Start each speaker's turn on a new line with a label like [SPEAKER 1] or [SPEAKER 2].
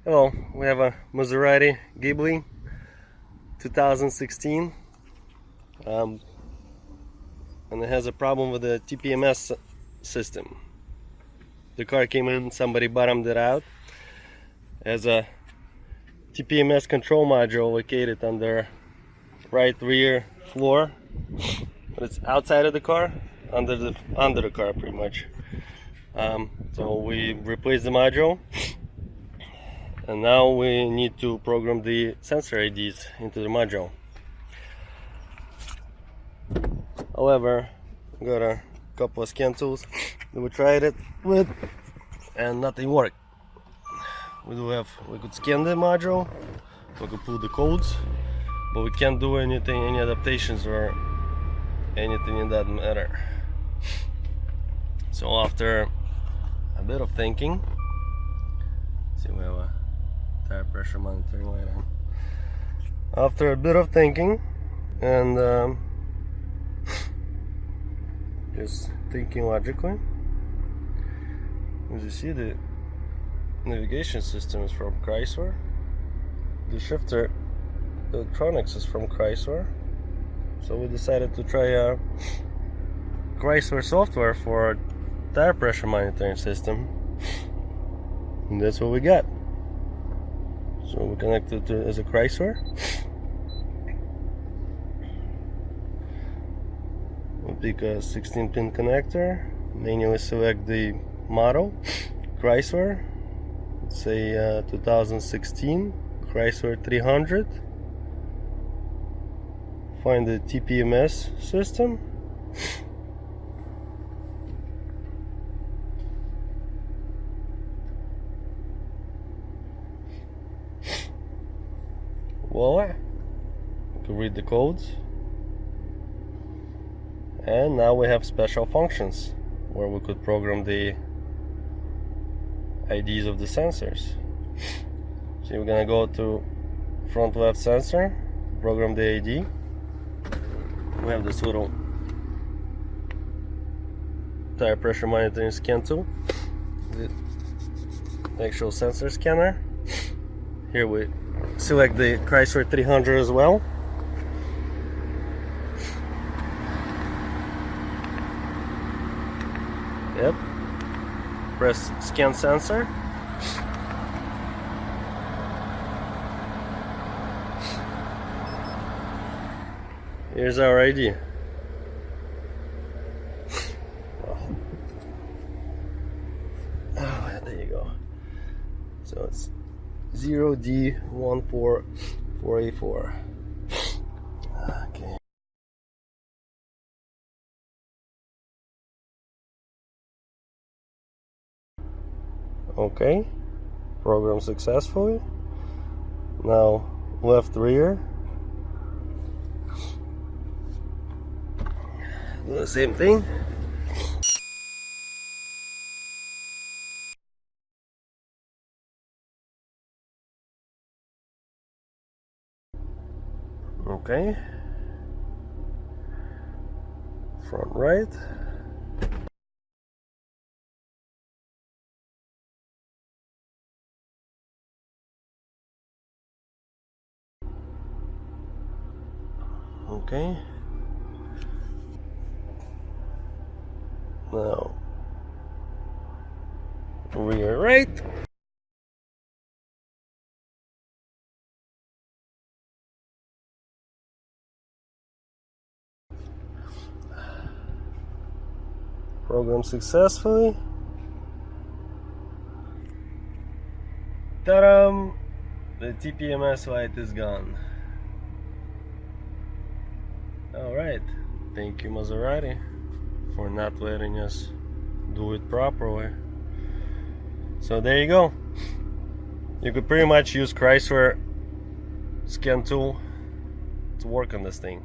[SPEAKER 1] Hello, we have a Maserati Ghibli 2016 and it has a problem with the TPMS system. The car came in, somebody bottomed it out. It has a TPMS control module located on the right rear floor, but it's outside of the car, under the car pretty much. So we replaced the module. And now we need to program the sensor IDs into the module. However, we got a couple of scan tools that we tried it with and nothing worked. We could scan the module, we could pull the codes, but we can't do any adaptations or anything in that matter. So after a bit of thinking, see, we have a tire pressure monitoring light on. After a bit of thinking and just thinking logically, as you see, the navigation system is from Chrysler, the shifter electronics is from Chrysler, so we decided to try a Chrysler software for tire pressure monitoring system, and that's what we got. So we connected to as a Chrysler. We'll pick a 16-pin connector, manually select the model, Chrysler, let's say 2016 Chrysler 300. Find the TPMS system. Voila! You can read the codes. And now we have special functions where we could program the IDs of the sensors. So we're gonna go to front left sensor, program the ID. We have this little tire pressure monitoring scan tool, the actual sensor scanner. Here we select the Chrysler 300 as well. Yep. Press scan sensor. Here's our ID. Oh, there you go. So it's 0D14484. Okay. Okay. Program successfully. Now left rear. Do the same thing. Okay. Front right. Okay. Now rear right. Program successfully. Ta-da! The TPMS light is gone. Alright, thank you Maserati for not letting us do it properly. So there you go. You could pretty much use Chrysler scan tool to work on this thing.